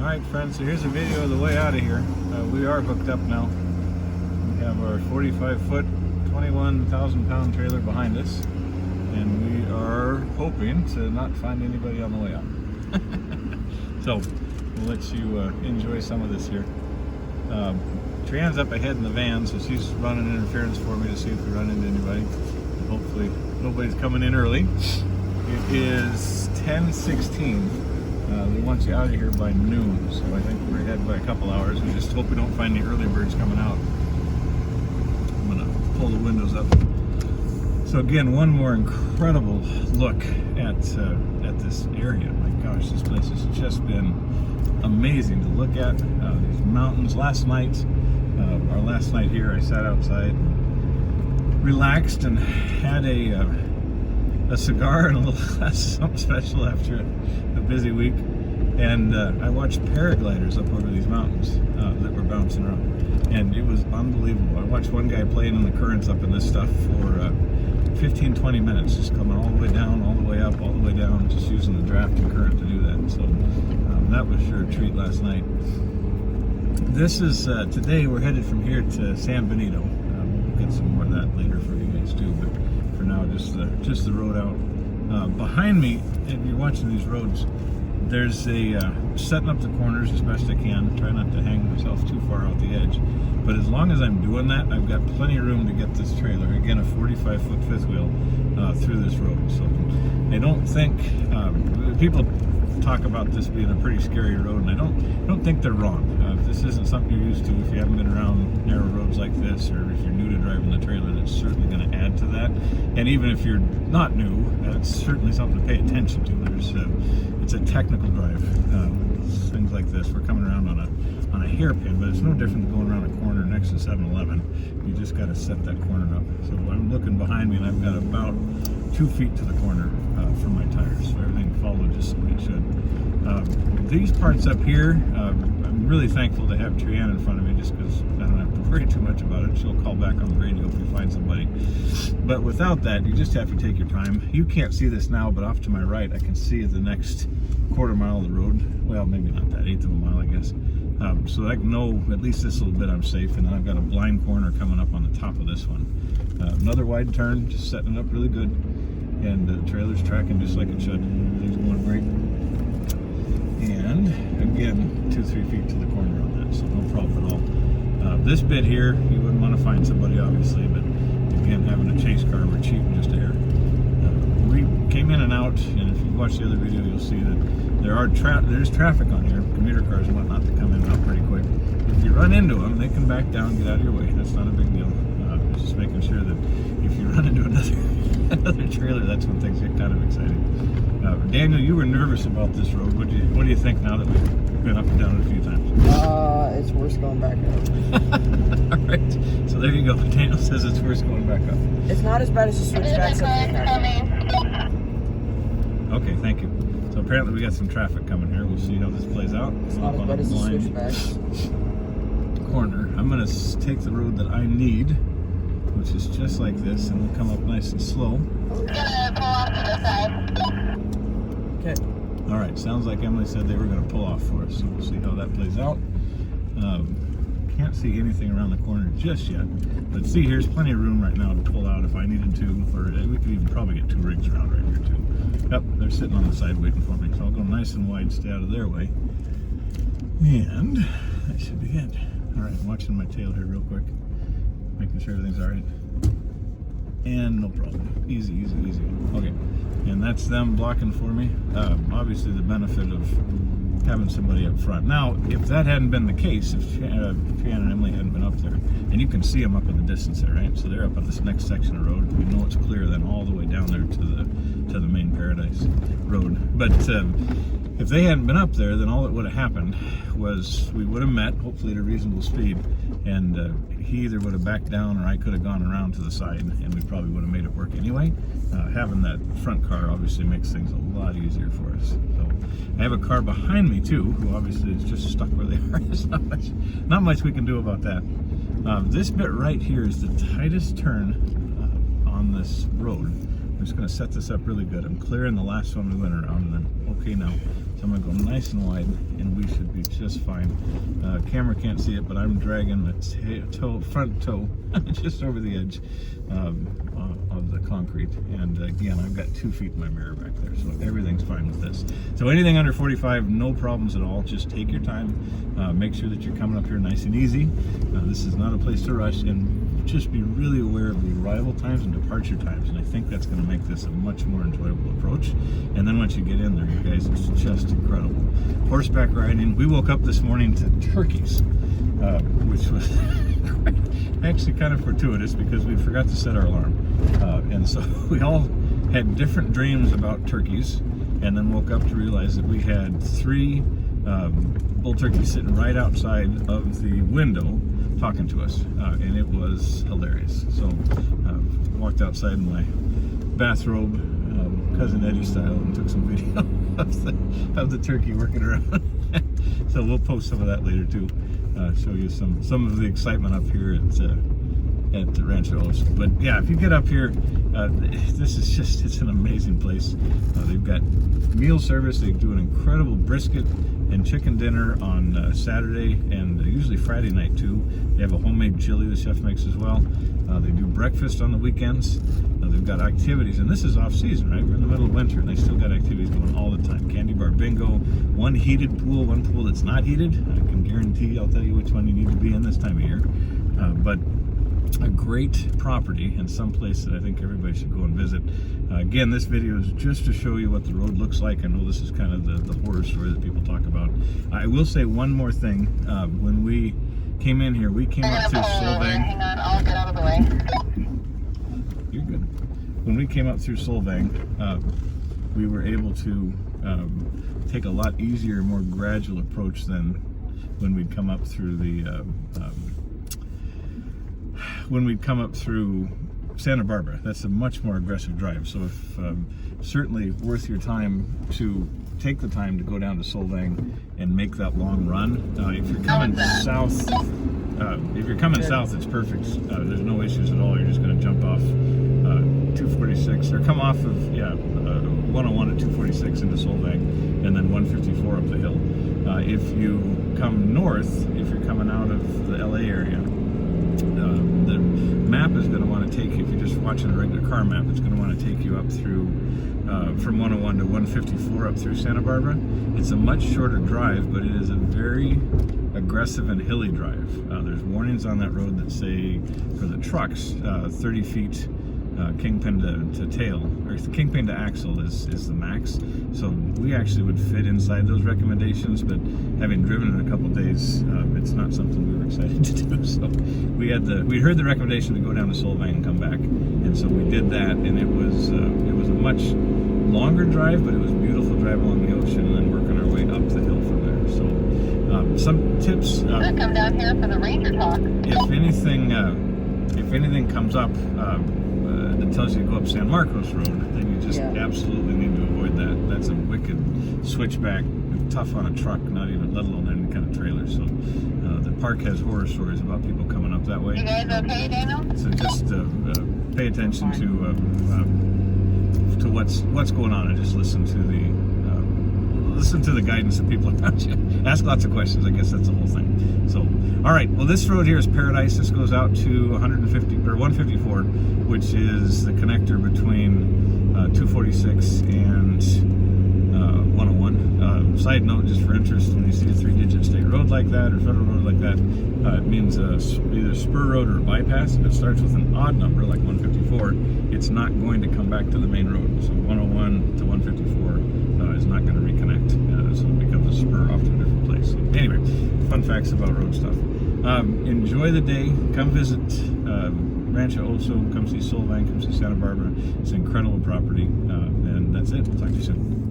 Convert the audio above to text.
Alright friends, so here's a video of the way out of here. We are hooked up now. We have our 45-foot, 21,000-pound trailer behind us, and we are hoping to not find anybody on the way out. So we'll let you enjoy some of this here. Trian's up ahead in the van, so she's running interference for me to see if we run into anybody. And hopefully nobody's coming in early. It is 10:16. They want you out of here by noon, so I think we're ahead by a couple hours. We just hope we don't find any early birds coming out. I'm gonna pull the windows up. So again, one more incredible look at this area. My gosh, this place has just been amazing to look at. These mountains. Last night, our last night here, I sat outside, relaxed, and had a cigar and a little glass of something special after a busy week. And I watched paragliders up over these mountains that were bouncing around. And it was unbelievable. I watched one guy playing in the currents up in this stuff for 15-20 minutes, just coming all the way down, all the way up, all the way down, just using the drafting current to do that. So that was sure a treat last night. This is, today we're headed from here to San Benito. We'll get some more of that later for you guys too, but for now, just the road out. Behind me, if you're watching these roads, there's setting up the corners as best I can, try not to hang myself too far out the edge. But as long as I'm doing that, I've got plenty of room to get this trailer, again a 45-foot fifth wheel, through this road. So I don't think, people talk about this being a pretty scary road, and I don't think they're wrong. If this isn't something you're used to, if you haven't been around narrow roads like this, or if you're new to driving the trailer, that's certainly going to add to that. And even if you're not new, it's certainly something to pay attention to. It's a technical drive. Things like this, we're coming around on a hairpin, but it's no different than going around a corner next to 7-Eleven. You just got to set that corner up. So I'm looking behind me, and I've got about 2 feet to the corner from my tires, so everything followed just the way it should. These parts up here, I'm really thankful to have Trianne in front of me, just because I don't have to worry too much about it. She'll call back on the radio if we find somebody. But without that, you just have to take your time. You can't see this now, but off to my right, I can see the next quarter mile of the road. Well, maybe not that, 1/8 of a mile, I guess. So I know at least this little bit I'm safe, and then I've got a blind corner coming up on the top of this one. Another wide turn, just setting it up really good, and the trailer's tracking just like it should. Everything's going great. And again, 2-3 feet to the corner on that, so no problem at all. This bit here, you wouldn't want to find somebody obviously, but again, having a chase car, we're cheating just a hair. We came in and out, and if you watch the other video, you'll see that there's traffic on here, commuter cars and whatnot that come in and out pretty quick. If you run into them, they can back down, get out of your way. That's not a big deal. Just making sure that if you run into another trailer, that's when things get kind of exciting. Daniel, you were nervous about this road. What do you think now that we've been up and down it a few times? It's worse going back up. All right, so there you go. Daniel says it's worse going back up. It's not as bad as the switchbacks up here. Okay, thank you. So apparently we got some traffic coming here. We'll see how this plays out. It's not as bad as the switchbacks. Corner. I'm going to take the road that I need, which is just like this, and we'll come up nice and slow. Okay. All right, sounds like Emily said they were going to pull off for us, so we'll see how that plays out. Can't see anything around the corner just yet, but see, here's plenty of room right now to pull out if I needed to, or we could even probably get 2 rigs around right here too. Yep, they're sitting on the side waiting for me, so I'll go nice and wide, stay out of their way, and that should be it. All right, I'm watching my tail here real quick, making sure everything's all right, and no problem. Easy, easy, easy. Okay, and that's them blocking for me. Obviously the benefit of having somebody up front. Now, if that hadn't been the case, if Trianne and Emily hadn't been up there, and you can see them up in the distance there, right? So they're up on this next section of road. We know it's clear then all the way down there to the main Paradise Road. But if they hadn't been up there, then all that would have happened was we would have met, hopefully at a reasonable speed, and he either would have backed down or I could have gone around to the side, and we probably would have made it work anyway. Having that front car obviously makes things a lot easier for us. So I have a car behind me too, who obviously is just stuck where they are. There's not much we can do about that. This bit right here is the tightest turn on this road. I'm just going to set this up really good. I'm clearing the last one we went around, and I'm okay now. So So I'm gonna go nice and wide, and we should be just fine. Camera can't see it, but I'm dragging the front toe just over the edge of the concrete. And again, I've got 2 feet in my mirror back there, so everything's fine with this. So anything under 45, no problems at all. Just take your time. Make sure that you're coming up here nice and easy. This is not a place to rush, and just be really aware of the arrival times and departure times, and I think that's going to make this a much more enjoyable approach. And then once you get in there, you guys, it's just incredible. Horseback riding. We woke up this morning to turkeys, which was actually kind of fortuitous because we forgot to set our alarm, and so we all had different dreams about turkeys, and then woke up to realize that we had 3 bull turkeys sitting right outside of the window talking to us, and it was hilarious. So walked outside in my bathrobe, Cousin Eddie style, and took some video of the turkey working around. So we'll post some of that later too, show you some of the excitement up here at the Rancho Oso. But yeah, if you get up here, this is just, it's an amazing place. They've got meal service. They do an incredible brisket and chicken dinner on Saturday, and usually Friday night too. They have a homemade chili the chef makes as well. They do breakfast on the weekends. They've got activities, and this is off season, right? We're in the middle of winter, and they still got activities going all the time. Candy bar bingo, 1 heated pool, 1 pool that's not heated. I can guarantee I'll tell you which one you need to be in this time of year. But a great property, and someplace that I think everybody should go and visit. Again, this video is just to show you what the road looks like. I know this is kind of the horror story that people talk about. I will say one more thing. When we came in here, we came up through Solvang. Hang on, I'll get out of the way. You're good. When we came up through Solvang, we were able to take a lot easier, more gradual approach than when we'd come up through Santa Barbara. That's a much more aggressive drive. So if certainly worth your time to take the time to go down to Solvang and make that long run. If you're coming south, it's perfect. There's no issues at all. You're just going to jump off 246, or come off of 101 at 246 into Solvang, and then 154 up the hill. If you come north, if you're coming out of the LA area, the map is going to want to take you, if you're just watching a regular car map, it's going to want to take you up through from 101 to 154 up through Santa Barbara. It's a much shorter drive, but it is a very aggressive and hilly drive. There's warnings on that road that say for the trucks, 30 feet kingpin to tail, or kingpin to axle is the max. So we actually would fit inside those recommendations, but having driven it a couple days, it's not something we were excited to do. So we heard the recommendation to go down to Solvang and come back, and so we did that, and it was a much longer drive, but it was a beautiful drive along the ocean, and then working our way up the hill from there. So some tips. Come down here for the Ranger talk. If anything comes up that tells you to go up San Marcos Road, then you just absolutely need to avoid that. That's a wicked switchback, tough on a truck, not even, let alone any kind of trailer. So the park has horror stories about people coming up that way. You guys okay, Daniel? So just pay attention to what's going on, and just listen to the guidance of people around you. Ask lots of questions. I guess that's the whole thing. So, all right. Well, this road here is Paradise. This goes out to 154, which is the connector between 246 and 101. Side note, just for interest, when you see a 3-digit state road like that or federal road like that, it means either a spur road or a bypass. If it starts with an odd number like 154, it's not going to come back to the main road. So 101 to 154 is not going to reconnect, so it becomes a spur off to a different place. So anyway, fun facts about road stuff. Enjoy the day. Come visit Rancho Oso. Come see Solvang. Come see Santa Barbara. It's an incredible property, and that's it. Talk to you soon.